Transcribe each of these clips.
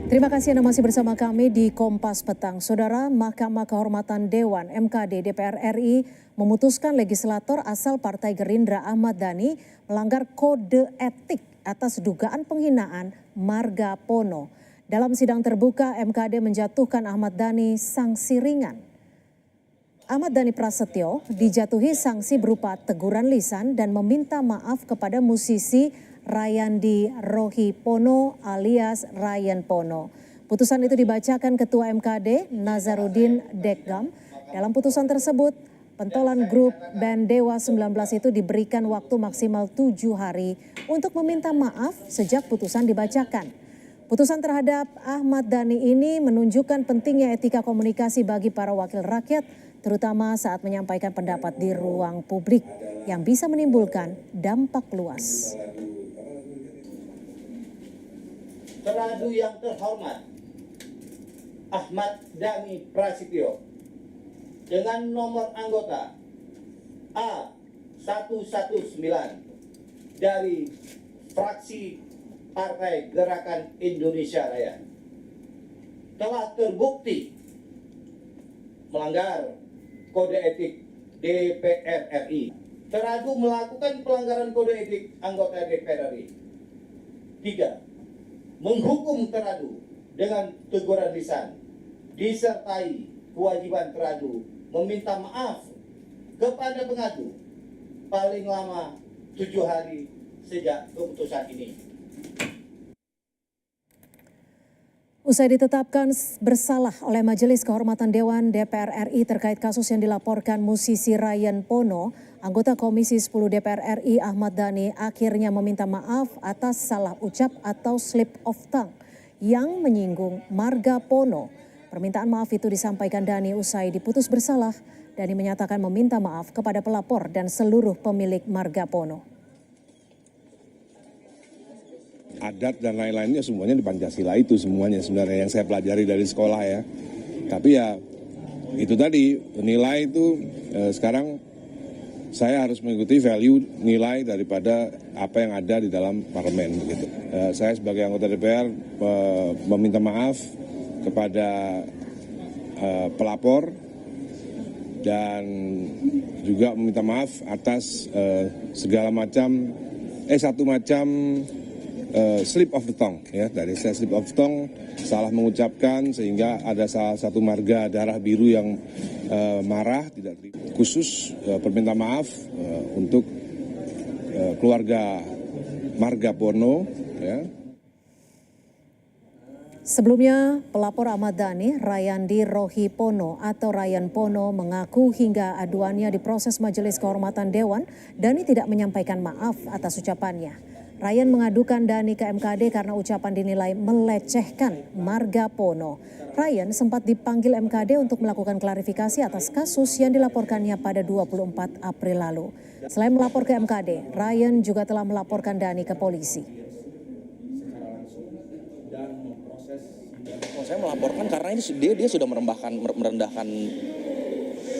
Terima kasih Anda masih bersama kami di Kompas Petang. Saudara, Mahkamah Kehormatan Dewan MKD DPR RI memutuskan legislator asal Partai Gerindra Ahmad Dhani melanggar kode etik atas dugaan penghinaan marga Pono. Dalam sidang terbuka, MKD menjatuhkan Ahmad Dhani sanksi ringan. Ahmad Dhani Prasetyo dijatuhi sanksi berupa teguran lisan dan meminta maaf kepada musisi Rayandi Rohi Pono alias Ryan Pono. Putusan itu dibacakan Ketua MKD Nazarudin Dekgam. Dalam putusan tersebut, pentolan grup band Dewa 19 itu diberikan waktu maksimal 7 hari untuk meminta maaf sejak putusan dibacakan. Putusan terhadap Ahmad Dhani ini menunjukkan pentingnya etika komunikasi bagi para wakil rakyat, terutama saat menyampaikan pendapat di ruang publik yang bisa menimbulkan dampak luas. Teradu yang terhormat Ahmad Dhani Prasetyo dengan nomor anggota A119 dari fraksi Partai Gerakan Indonesia Raya telah terbukti melanggar kode etik DPR RI. Teradu melakukan pelanggaran kode etik anggota DPR RI. 3. Menghukum teradu dengan teguran lisan, disertai kewajiban teradu meminta maaf kepada pengadu paling lama 7 hari sejak keputusan ini. Usai ditetapkan bersalah oleh Majelis Kehormatan Dewan DPR RI terkait kasus yang dilaporkan musisi Ryan Pono, anggota Komisi 10 DPR RI Ahmad Dhani akhirnya meminta maaf atas salah ucap atau slip of tongue yang menyinggung marga Pono. Permintaan maaf itu disampaikan Dhani usai diputus bersalah. Dhani menyatakan meminta maaf kepada pelapor dan seluruh pemilik marga Pono. Adat dan lain-lainnya semuanya di Pancasila itu semuanya sebenarnya yang saya pelajari dari sekolah ya. Tapi ya itu tadi nilai itu sekarang saya harus mengikuti value nilai daripada apa yang ada di dalam parlemen begitu. Saya sebagai anggota DPR meminta maaf kepada pelapor dan juga meminta maaf atas segala macam satu macam slip of the tongue ya, dari saya slip of the tongue salah mengucapkan sehingga ada salah satu marga darah biru yang marah tidak terima. Khusus perminta maaf untuk keluarga marga Pono ya. Sebelumnya, pelapor Ahmad Dhani, Rayandi Rohi Pono atau Ryan Pono mengaku hingga aduannya diproses Majelis Kehormatan Dewan, Dhani tidak menyampaikan maaf atas ucapannya. Ryan mengadukan Dhani ke MKD karena ucapan dinilai melecehkan marga Pono. Ryan sempat dipanggil MKD untuk melakukan klarifikasi atas kasus yang dilaporkannya pada 24 April lalu. Selain melapor ke MKD, Ryan juga telah melaporkan Dhani ke polisi. Saya melaporkan karena ini dia sudah merendahkan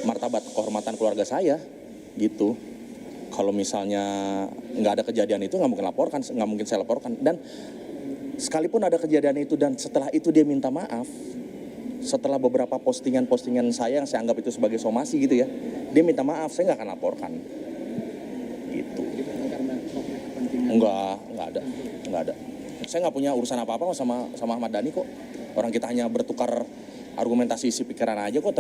martabat kehormatan keluarga saya, gitu. Kalau misalnya nggak ada kejadian itu nggak mungkin saya laporkan. Dan sekalipun ada kejadian itu dan setelah itu dia minta maaf, setelah beberapa postingan saya yang saya anggap itu sebagai somasi gitu ya, dia minta maaf, saya nggak akan laporkan. Gitu. Nggak ada. Saya nggak punya urusan apa-apa sama Ahmad Dhani kok. Orang kita hanya bertukar argumentasi isi pikiran aja kok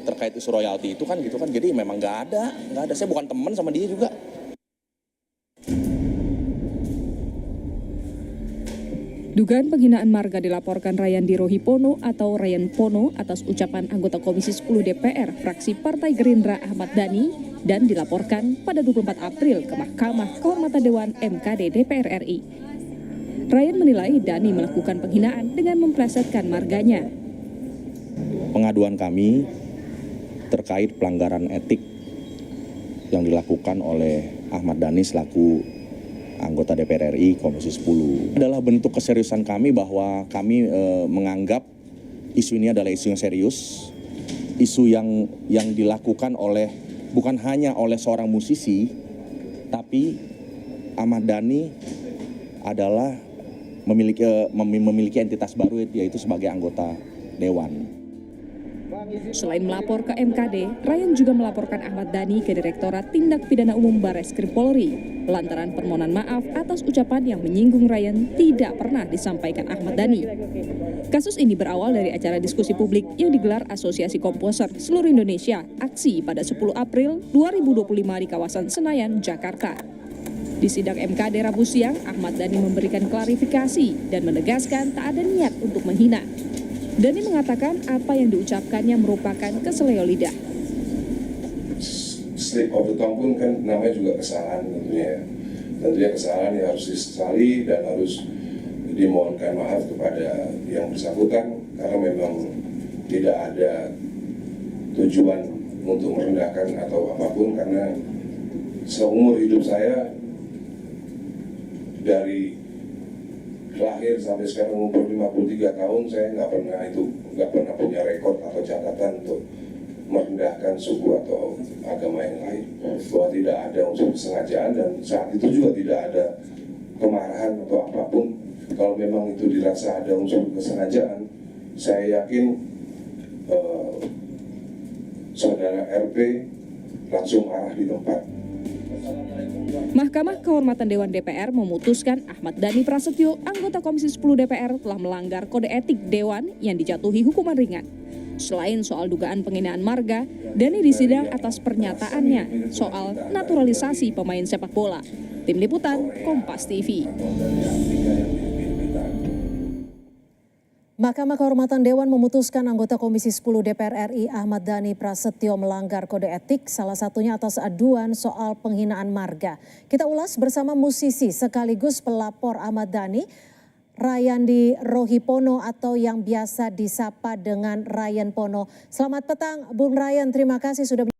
terkait isu royalti itu kan gitu kan. Jadi memang nggak ada. Saya bukan teman sama dia juga. Dugaan penghinaan marga dilaporkan Rayandi Rohi Pono atau Ryan Pono atas ucapan anggota Komisi 10 DPR fraksi Partai Gerindra Ahmad Dhani dan dilaporkan pada 24 April ke Mahkamah Kehormatan Dewan MKD DPR RI. Ryan menilai Dhani melakukan penghinaan dengan memplesetkan marganya. Pengaduan kami terkait pelanggaran etik yang dilakukan oleh Ahmad Dhani selaku anggota DPR RI Komisi 10 adalah bentuk keseriusan kami bahwa kami menganggap isu ini adalah isu yang serius, isu yang dilakukan oleh bukan hanya oleh seorang musisi, tapi Ahmad Dhani adalah memiliki entitas baru yaitu sebagai anggota dewan. Selain melapor ke MKD, Ryan juga melaporkan Ahmad Dhani ke Direktorat Tindak Pidana Umum Barreskrim Polri lantaran permohonan maaf atas ucapan yang menyinggung Ryan tidak pernah disampaikan Ahmad Dhani. Kasus ini berawal dari acara diskusi publik yang digelar Asosiasi Komposer Seluruh Indonesia AKSI pada 10 April 2025 di kawasan Senayan, Jakarta. Di sidang MKD Rabu siang, Ahmad Dhani memberikan klarifikasi dan menegaskan tak ada niat untuk menghina. Dhani mengatakan apa yang diucapkannya merupakan keseleo lidah. Slip of the tongue pun kan namanya juga kesalahan tentunya. Tentunya kesalahan yang harus disesali dan harus dimohonkan maaf kepada yang bersangkutan karena memang tidak ada tujuan untuk merendahkan atau apapun, karena seumur hidup saya dari lahir sampai sekarang umur 53 tahun saya nggak pernah punya rekor atau catatan untuk merendahkan suku atau agama yang lain, bahwa tidak ada unsur kesengajaan dan saat itu juga tidak ada kemarahan atau apapun. Kalau memang itu dirasa ada unsur kesengajaan, saya yakin saudara RP langsung marah di tempat. Mahkamah Kehormatan Dewan DPR memutuskan Ahmad Dhani Prasetyo, anggota Komisi 10 DPR, telah melanggar kode etik Dewan yang dijatuhi hukuman ringan. Selain soal dugaan penghinaan marga, Dhani disidang atas pernyataannya soal naturalisasi pemain sepak bola. Tim Liputan, Kompas TV. Mahkamah Kehormatan Dewan memutuskan anggota Komisi 10 DPR RI Ahmad Dhani Prasetyo melanggar kode etik, salah satunya atas aduan soal penghinaan marga. Kita ulas bersama musisi sekaligus pelapor Ahmad Dhani, Rayandi Rohipono atau yang biasa disapa dengan Ryan Pono. Selamat petang Bung Ryan, terima kasih sudah